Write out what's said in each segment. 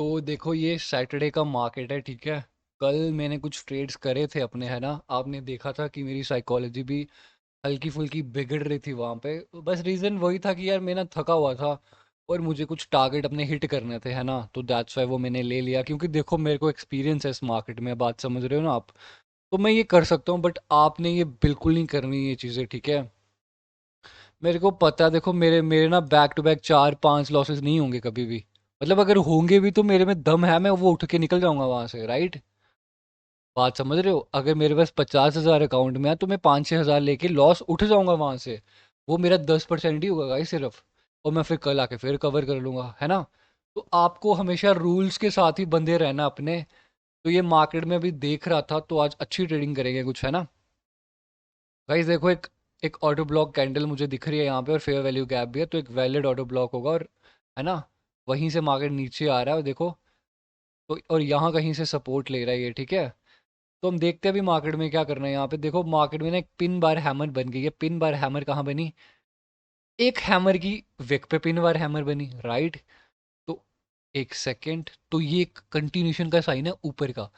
तो देखो ये सैटरडे का मार्केट है, ठीक है। कल मैंने कुछ ट्रेड्स करे थे अपने, है ना। आपने देखा था कि मेरी साइकोलॉजी भी हल्की फुल्की बिगड़ रही थी वहाँ पे। बस रीज़न वही था कि यार मैं ना थका हुआ था और मुझे कुछ टारगेट अपने हिट करने थे, है ना। तो दैट्स वाई वो मैंने ले लिया, क्योंकि देखो मेरे को एक्सपीरियंस है इस मार्केट में, बात समझ रहे हो ना आप। तो मैं ये कर सकता हूँ, बट आपने ये बिल्कुल नहीं करनी ये चीज़ें, ठीक है। मेरे को पता है, देखो मेरे मेरे ना बैक टू बैक 4-5 लॉसेस नहीं होंगे कभी भी। मतलब अगर होंगे भी तो मेरे में दम है, मैं वो उठ के निकल जाऊंगा वहां से, राइट। बात समझ रहे हो। अगर मेरे पास 50,000 अकाउंट में है तो मैं 5-6 हज़ार लेके लॉस उठ जाऊंगा वहां से। वो मेरा 10% ही होगा गाइस सिर्फ। और मैं फिर कल आके फिर कवर कर लूंगा, है ना। तो आपको हमेशा रूल्स के साथ ही बंधे रहना अपने। तो ये मार्केट में अभी देख रहा था, तो आज अच्छी ट्रेडिंग करेंगे कुछ, है ना। गाइस देखो, एक एक ऑटो ब्लॉक कैंडल मुझे दिख रही है यहाँ पे, और फेयर वैल्यू गैप भी है, तो एक वैलिड ऑटो ब्लॉक होगा, और है ना। वहीं से मार्केट नीचे आ रहा है, और देखो। तो और यहाँ कहीं से सपोर्ट ले रहा है ये, ठीक है। तो हम देखते हैं अभी मार्केट में क्या करना है। यहाँ पे देखो मार्केट में ना एक पिन बार हैमर बन गई है। पिन बार हैमर कहाँ बनी? एक हैमर की विक पे पिन बार हैमर बनी, राइट। तो एक सेकंड, तो ये एक कंटिन्यूशन का साइन है ऊपर का।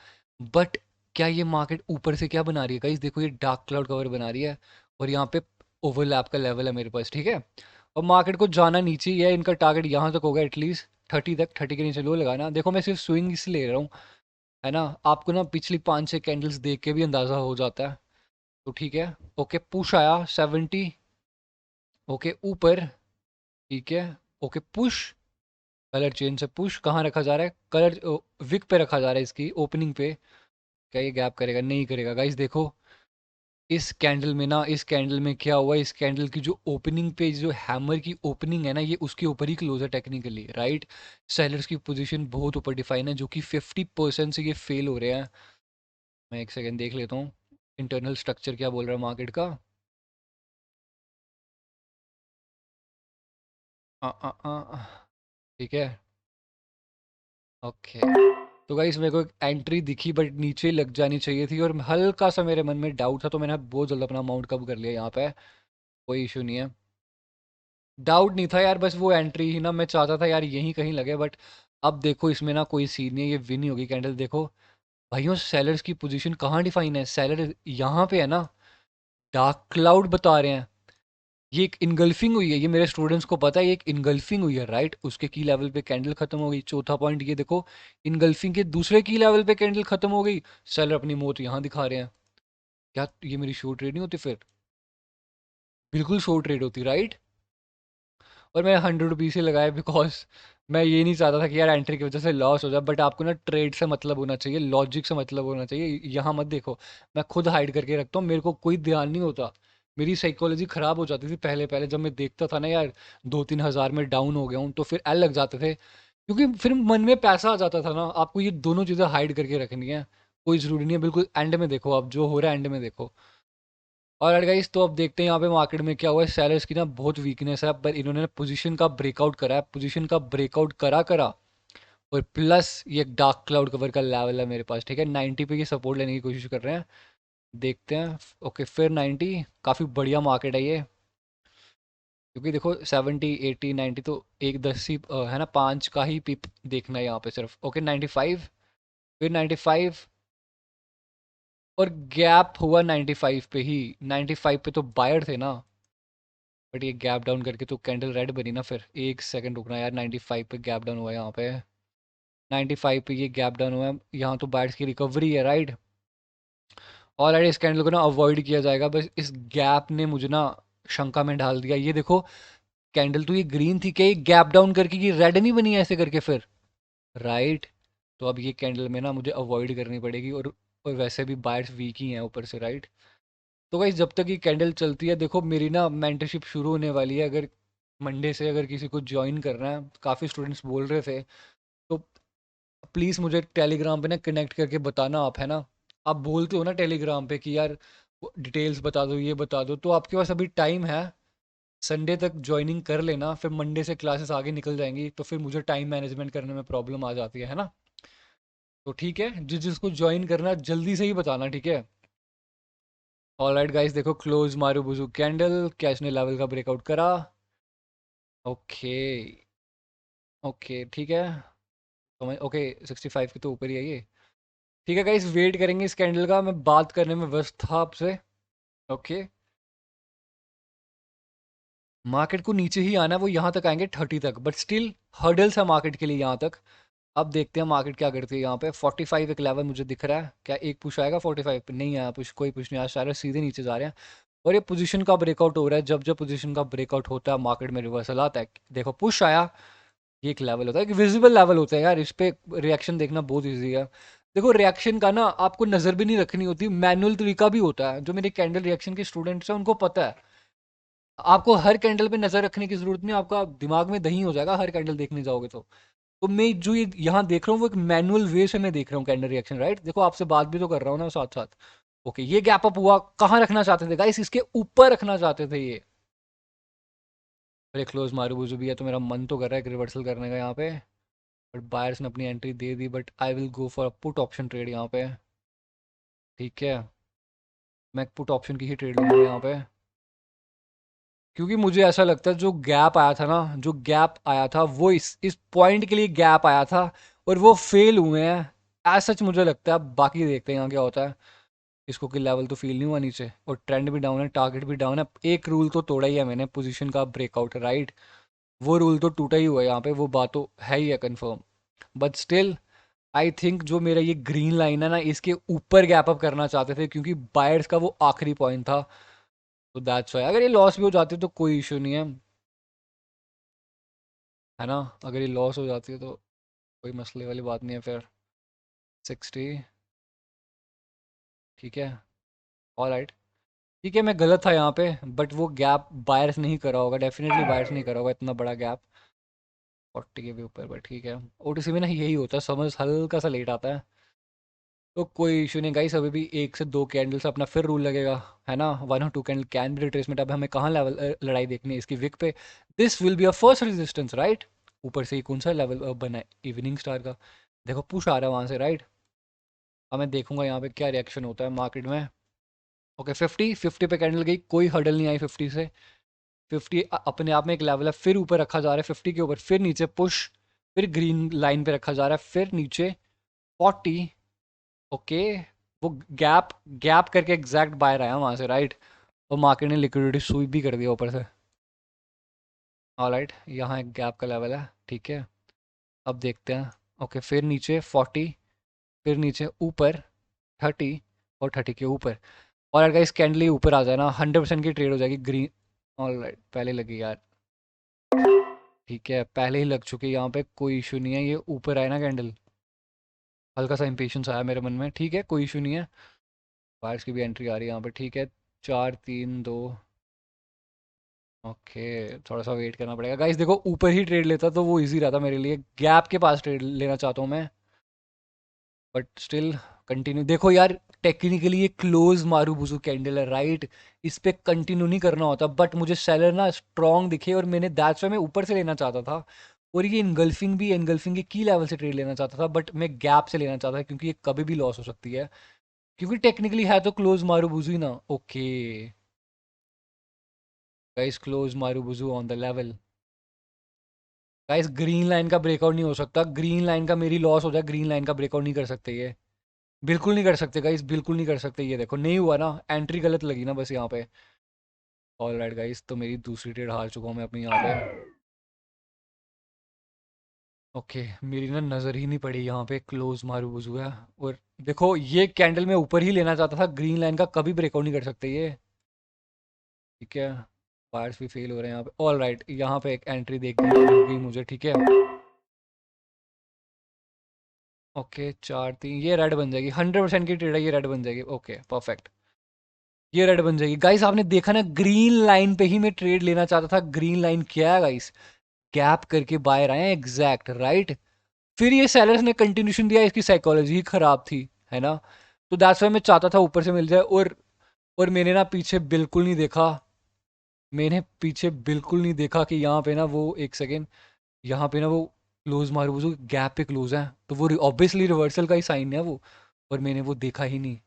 बट क्या ये मार्केट ऊपर से क्या बना रही है गाइस? देखो ये डार्क क्लाउड कवर बना रही है, और यहाँ पे ओवरलैप का लेवल है मेरे पास, ठीक है। और मार्केट को जाना नीचे ही है, इनका टारगेट यहाँ तक होगा एटलीस्ट 30 तक। 30 के नीचे लो लगाना। देखो मैं सिर्फ स्विंग इसलिए ले रहा हूँ, है ना। आपको ना पिछली 5-6 कैंडल्स देख के भी अंदाजा हो जाता है। तो ठीक है। ओके पुश आया 70। ओके ऊपर, ठीक है। ओके पुश, कलर चेंज से पुश कहाँ रखा जा रहा है? कलर विक पे रखा जा रहा है, इसकी ओपनिंग पे। क्या ये गैप करेगा? नहीं करेगा गाइस। देखो इस कैंडल में ना, इस कैंडल में क्या हुआ, इस कैंडल की जो ओपनिंग पे जो हैमर की ओपनिंग है ना, ये उसके ऊपर ही क्लोज है टेक्निकली, राइट। सेलर्स की पोजीशन बहुत ऊपर डिफाइन है, जो कि 50% से ये फेल हो रहे हैं। मैं एक सेकंड देख लेता हूँ इंटरनल स्ट्रक्चर क्या बोल रहा है मार्केट का। ठीक है। ओके। तो गाइस मेरे को एक एंट्री दिखी, बट नीचे लग जानी चाहिए थी, और हल्का सा मेरे मन में डाउट था, तो मैंने बहुत जल्द अपना अमाउंट कम कर लिया यहाँ पे। कोई इशू नहीं है। डाउट नहीं था यार, बस वो एंट्री ही ना मैं चाहता था यार यहीं कहीं लगे, बट अब देखो इसमें ना कोई सीन नहीं है, ये विन ही होगी कैंडल। देखो भाइयों, सेलर्स की पोजीशन कहाँ डिफाइन है? सेलर यहाँ पे है ना, डार्क क्लाउड बता रहे हैं। ये एक इनगल्फिंग हुई है, ये मेरे स्टूडेंट्स को पता है, ये एक इनगल्फिंग हुई है, राइट। उसके की लेवल पे कैंडल खत्म हो गई। चौथा पॉइंट ये देखो, इनगल्फिंग के दूसरे की लेवल पे कैंडल खत्म हो गई। सेलर अपनी मौत यहाँ दिखा रहे हैं। क्या ये मेरी शॉर्ट ट्रेड नहीं होती फिर? बिल्कुल शॉर्ट ट्रेड होती, राइट। और मैं 100 रुपीज़ से लगाया, बिकॉज मैं ये नहीं चाहता था कि यार एंट्री की वजह से लॉस हो जाए। बट आपको ना ट्रेड से मतलब होना चाहिए, लॉजिक से मतलब होना चाहिए। यहाँ मत देखो, मैं खुद हाइड करके रखता हूँ, मेरे को कोई ध्यान नहीं होता। मेरी साइकोलॉजी खराब हो जाती थी पहले पहले, जब मैं देखता था ना यार 2-3 हज़ार में डाउन हो गया हूँ, तो फिर एल लग जाते थे। क्योंकि फिर मन में पैसा आ जाता था ना। आपको ये दोनों चीज़ें हाइड करके रखनी है। कोई ज़रूरी नहीं है, बिल्कुल एंड में देखो, आप जो हो रहा है एंड में देखो। और गाइस तो अब देखते हैं यहाँ पे मार्केट में क्या हुआ है। सेलर्स की ना बहुत वीकनेस है, पर इन्होंने पोजीशन का ब्रेकआउट करा है, पोजीशन का ब्रेकआउट करा करा। और प्लस ये एक डार्क क्लाउड कवर का लेवल है मेरे पास, ठीक है। 90 पे ये सपोर्ट लेने की कोशिश कर रहे हैं, देखते हैं। ओके फिर 90, काफ़ी बढ़िया मार्केट है ये। क्योंकि देखो 70, 80, 90 तो एक 10 ही है ना, 5 का ही पिप देखना है यहाँ पे सिर्फ। ओके 95, फिर 95, और गैप हुआ 95 पे ही। 95 पे तो बायर थे ना। बट ये गैप डाउन करके तो कैंडल रेड बनी ना। फिर एक सेकंड रुकना यार, 95 पे गैप डाउन हुआ है यहाँ पे। 95 पे ये गैप डाउन हुआ है, यहाँ तो बाइट्स की रिकवरी है, राइट। ऑलरेडी इस कैंडल को ना अवॉइड किया जाएगा, बस इस गैप ने मुझे ना शंका में डाल दिया। ये देखो कैंडल तो ये ग्रीन थी, क्या ये गैप डाउन करके ये रेड नहीं बनी ऐसे करके फिर, राइट। तो अब ये कैंडल में ना मुझे अवॉइड करनी पड़ेगी, और वैसे भी बाइट्स वीक ही हैं ऊपर से, राइट। तो गाइस जब तक ये कैंडल चलती है, देखो मेरी ना मेंटरशिप शुरू होने वाली है। अगर मंडे से अगर किसी को ज्वाइन करना है, काफ़ी स्टूडेंट्स बोल रहे थे, तो प्लीज़ मुझे टेलीग्राम पे ना कनेक्ट करके बताना आप, है ना। आप बोलते हो ना टेलीग्राम पे कि यार डिटेल्स बता दो, ये बता दो, तो आपके पास अभी टाइम है। संडे तक ज्वाइनिंग कर लेना, फिर मंडे से क्लासेस आगे निकल जाएंगी, तो फिर मुझे टाइम मैनेजमेंट करने में प्रॉब्लम आ जाती है ना। तो ठीक है, जिसको ज्वाइन करना है, जल्दी से ही बताना, ठीक है। ऑलराइट गाइस देखो, क्लोज मारू बुजू कैंडल, क्या इसने लेवल का ब्रेकआउट करा? ओके। ओके ठीक है। समझ ओके 65 के तो ऊपर ही है ये। ठीक है गाइस, वेट करेंगे इस कैंडल का, मैं बात करने में व्यस्त था आपसे। ओके, मार्केट को नीचे ही आना है, वो यहाँ तक आएंगे 30 तक, बट स्टिल हर्डल्स है मार्केट के लिए यहाँ तक। अब देखते हैं मार्केट क्या करती है यहाँ पे। 45 एक लेवल मुझे दिख रहा है, क्या एक पुश आएगा? 45 पे नहीं आया पुश, कोई पुश नहीं आया, सारे सीधे नीचे जा रहे हैं। और ये पोजीशन का ब्रेकआउट हो रहा है, जब जब पोजीशन का ब्रेकआउट होता है मार्केट में रिवर्सल आता है। देखो पुश आया, ये एक लेवल होता है, एक विजिबल लेवल होता है यार, इस पे रिएक्शन देखना बहुत ईजी है। देखो रिएक्शन का ना आपको नज़र भी नहीं रखनी होती, मैनुअल तरीका भी होता है, जो मेरे कैंडल रिएक्शन के स्टूडेंट्स हैं उनको पता है। आपको हर कैंडल पे नज़र रखने की ज़रूरत नहीं, आपका दिमाग में दही हो जाएगा हर कैंडल देखने जाओगे तो मैं जो ये यहाँ देख रहा हूँ वो एक मैनुअल वे से मैं देख रहा हूँ कैंडल रिएक्शन, राइट? देखो आपसे बात भी तो कर रहा हूँ ना साथ साथ। ओके, ये गैप अप हुआ, कहाँ रखना चाहते थे गाइस? इसके ऊपर रखना चाहते थे ये। अरे क्लोज मारू बुझू भी है, तो मेरा मन तो कर रहा है कि रिवर्सल करने का यहाँ पे, बट बायर्स ने अपनी entry they the, but I will go for a put option trade यहाँ पे। ठीक है, मैं पुट ऑप्शन की ही ट्रेड लूंगा यहाँ पे, क्योंकि मुझे ऐसा लगता है जो गैप आया था ना, जो गैप आया था वो इस पॉइंट के लिए गैप आया था, और वो फेल हुए हैं। एज सच मुझे लगता है, अब बाकी देखते हैं यहाँ क्या होता है। इसको कि लेवल तो फील नहीं हुआ नीचे, और ट्रेंड भी डाउन है, टारगेट भी डाउन है। एक रूल तो तोड़ा ही है मैंने, पोजीशन का ब्रेकआउट, राइट? वो रूल तो टूटा ही हुआ है यहाँ पे, वो बात तो है ही है confirm. But still I think जो मेरा ये ग्रीन लाइन है ना, इसके ऊपर गैप अप करना चाहते थे, क्योंकि बायर्स का वो आखिरी पॉइंट था। तो दैट्स व्हाई, अगर ये लॉस भी हो जाती है तो कोई इशू नहीं है ना? अगर ये लॉस हो जाती है तो कोई मसले वाली बात नहीं है फिर। 60, ठीक है, ऑल राइट। ठीक है, मैं गलत था यहाँ पे, बट वो गैप बायर्स नहीं करा होगा, डेफिनेटली बायर्स नहीं करा होगा इतना बड़ा गैप 40 के भी ऊपर, बट ठीक है। ओटीसी में ना यही होता है, समझ हल्का सा लेट आता है। तो कोई इशू नहीं गाइस, अभी भी एक से दो कैंडल से अपना फिर रूल लगेगा, है ना? 1 और 2 कैंडल कैन बी रिट्रेसमेंट। अब हमें कहाँ लेवल लड़ाई देखनी है? इसकी विक पे। This will be a first resistance, right? ऊपर से ही कौन सा लेवल बना है? इवनिंग स्टार का। देखो पुश आ रहा है वहाँ से, राइट? अब मैं देखूंगा यहाँ पे क्या रिएक्शन होता है मार्केट में। ओके, 50 पे कैंडल गई, कोई हर्डल नहीं आई 50 से। 50 अपने आप में एक लेवल है, फिर ऊपर रखा जा रहा है 50 के ऊपर, फिर नीचे पुश, फिर ग्रीन लाइन पे रखा जा रहा है, फिर नीचे 40। ओके, वो गैप गैप करके एग्जैक्ट बायर आया वहां से, राइट? और मार्केट ने लिक्विडिटी स्वीप भी कर दिया ऊपर से। ऑलराइट, यहाँ एक गैप का लेवल है, ठीक है। अब देखते हैं। ओके, फिर नीचे 40, फिर नीचे ऊपर 30, और 30 के ऊपर। और अगर इस कैंडल ऊपर आ जाए ना, 100% की ट्रेड हो जाएगी ग्रीन। ऑलराइट, पहले लगी यार। ठीक है, पहले ही लग चुकी है यहाँ पे, कोई इशू नहीं है। ये ऊपर आए ना कैंडल, हल्का सा इंपेशेंस आया मेरे मन में, ठीक है कोई इशू नहीं है। बायर्स की भी एंट्री आ रही है यहाँ पे, ठीक है। 4 3 2। ओके, थोड़ा सा वेट करना पड़ेगा गाइस। देखो ऊपर ही ट्रेड लेता तो वो इजी रहता मेरे लिए, गैप के पास ट्रेड लेना चाहता हूँ मैं, बट स्टिल कंटिन्यू। देखो यार, टेक्निकली ये क्लोज मारू बुजू कैंडल है, राइट? इस पे कंटिन्यू नहीं करना होता, बट मुझे सेलर ना स्ट्रांग दिखे, और मैंने दैट्स व्हाई मैं ऊपर से लेना चाहता था। और ये इनगल्फिंग भी, इनगल्फिंग के की लेवल से ट्रेड लेना चाहता था, बट मैं गैप से लेना चाहता था, क्योंकि ये कभी भी लॉस हो सकती है। क्योंकि टेक्निकली है तो क्लोज मारू बुजू ही ना। ओके गाइस, क्लोज मारू बुजू on the level. Guys green line का ब्रेकआउट नहीं हो सकता, ग्रीन लाइन का मेरी लॉस हो जाए, ग्रीन लाइन का ब्रेकआउट नहीं कर सकते ये, बिल्कुल नहीं कर सकते गाइस, बिल्कुल नहीं कर सकते। ये देखो नहीं हुआ ना, एंट्री गलत लगी ना बस यहाँ पे। ऑल राइट गाइस, तो मेरी दूसरी ट्रेड हार चुका हूँ मैं अपनी यहाँ पे। ओके, मेरी ना नज़र ही नहीं पड़ी यहाँ पे, क्लोज मारू बुझू है। और देखो ये कैंडल में ऊपर ही लेना चाहता था, ग्रीन लाइन का कभी ब्रेकआउट नहीं कर सकते ये। ठीक है, बायर्स भी फेल हो रहे हैं यहाँ पे। ऑल राइट, यहाँ पे एक एंट्री देखनी होगी मुझे, ठीक है। ओके 4 3, ये रेड बन जाएगी, 100% की ट्रेड है, ये रेड बन जाएगी। ओके परफेक्ट, ये रेड बन जाएगी गाइस। आपने देखा ना, ग्रीन लाइन पे ही मैं ट्रेड लेना चाहता था। ग्रीन लाइन क्या है गाइस? गैप करके बायर आए हैं एग्जैक्ट, राइट? फिर ये सेलर्स ने कंटिन्यूशन दिया, इसकी साइकोलॉजी ही खराब थी, है ना? तो दैट्स वाई मैं चाहता था ऊपर से मिल जाए। और मैंने ना पीछे बिल्कुल नहीं देखा, मैंने पीछे बिल्कुल नहीं देखा कि यहाँ पे ना वो, एक सेकेंड, यहाँ पे ना वो क्लोज मारू वो गैप पे क्लोज है, तो वो ऑब्वियसली रिवर्सल का ही साइन है वो, और मैंने वो देखा ही नहीं।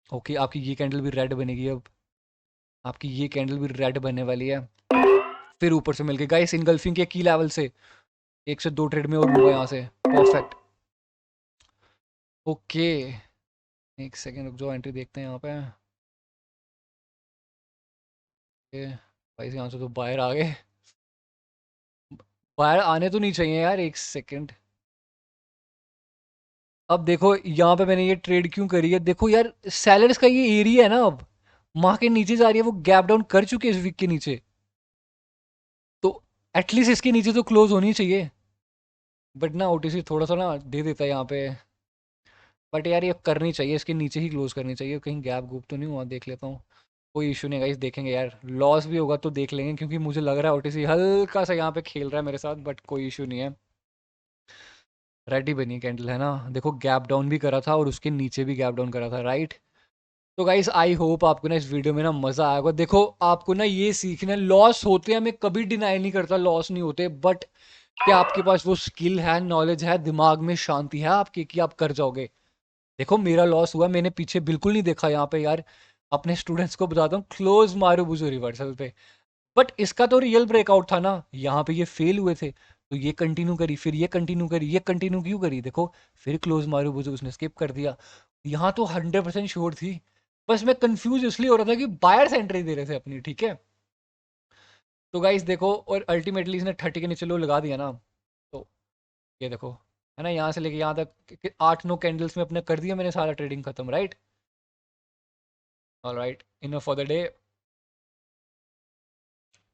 ओके, आपकी ये कैंडल भी रेड बनेगी अब, आपकी ये कैंडल भी रेड बनने वाली है। फिर ऊपर से मिल गई गाइस इनगल्फिंग के की लेवल से, 1 से 2 ट्रेड में और लूँगा यहाँ से। परफेक्ट। ओके, एक सेकेंड रुक जाओ, एंट्री देखते हैं यहाँ पे। ये भाई यहाँ से तो बाहर आ गए। बाहर आने तो नहीं चाहिए यार, एक सेकेंड। अब देखो यहाँ पे मैंने ये ट्रेड क्यों करी है, देखो यार सेलर्स का ये एरिया है ना, अब माँ के नीचे जा रही है, वो गैप डाउन कर चुके हैं इस वीक के नीचे, तो एटलीस्ट इसके नीचे तो क्लोज होनी चाहिए। बट ना ओटीसी थोड़ा सा ना दे देता है यहाँ पे। बट यार ये करनी चाहिए, इसके नीचे ही क्लोज करनी चाहिए, कहीं गैप गुप तो नहीं हुआ, देख लेता हूँ। कोई इशू नहीं गाइस, देखेंगे यार, लॉस भी होगा तो देख लेंगे, क्योंकि मुझे लग रहा है ओटीसी हल्का सा यहाँ पे खेल रहा है मेरे साथ, बट कोई इशू नहीं है। रेडी बनी कैंडल है ना, देखो गैप डाउन भी करा था और उसके नीचे भी गैप डाउन करा था, राइट। तो गाइस आई होप आपको ना इस वीडियो में ना मजा आएगा। देखो आपको ना ये सीखना, लॉस होते हैं, मैं कभी डिनाई नहीं करता लॉस नहीं होते, बट क्या आपके पास वो स्किल है, नॉलेज है, दिमाग में शांति है आपकी कि आप कर जाओगे। देखो मेरा लॉस हुआ, मैंने पीछे बिल्कुल नहीं देखा यहाँ पे यार, अपने स्टूडेंट्स को बताता हूँ क्लोज मारो बुझो रिवर्सल पे। बट इसका तो रियल ब्रेकआउट था ना, यहाँ पे ये फेल हुए थे, तो ये कंटिन्यू करी, फिर ये कंटिन्यू करी, ये कंटिन्यू क्यों करी, देखो फिर क्लोज मारू बुझो उसने स्किप कर दिया। यहाँ तो 100% श्योर थी, बस मैं कंफ्यूज इसलिए हो रहा था कि बायर्स एंट्री दे रहे थे अपनी, ठीक है। तो गाइस देखो, और अल्टीमेटली इसने 30 के नीचे लो लगा दिया ना, तो ये देखो है ना, यहाँ से लेके यहाँ तक 8-9 कैंडल्स में अपने कर दिया मैंने सारा ट्रेडिंग खत्म, right. Alright, enough for the day.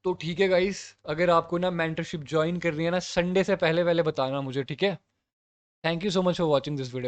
तो ठीक है गाइस, अगर आपको ना मेंटरशिप ज्वाइन करनी है ना, संडे से पहले पहले बताना मुझे, ठीक है। Thank you so much for watching this video.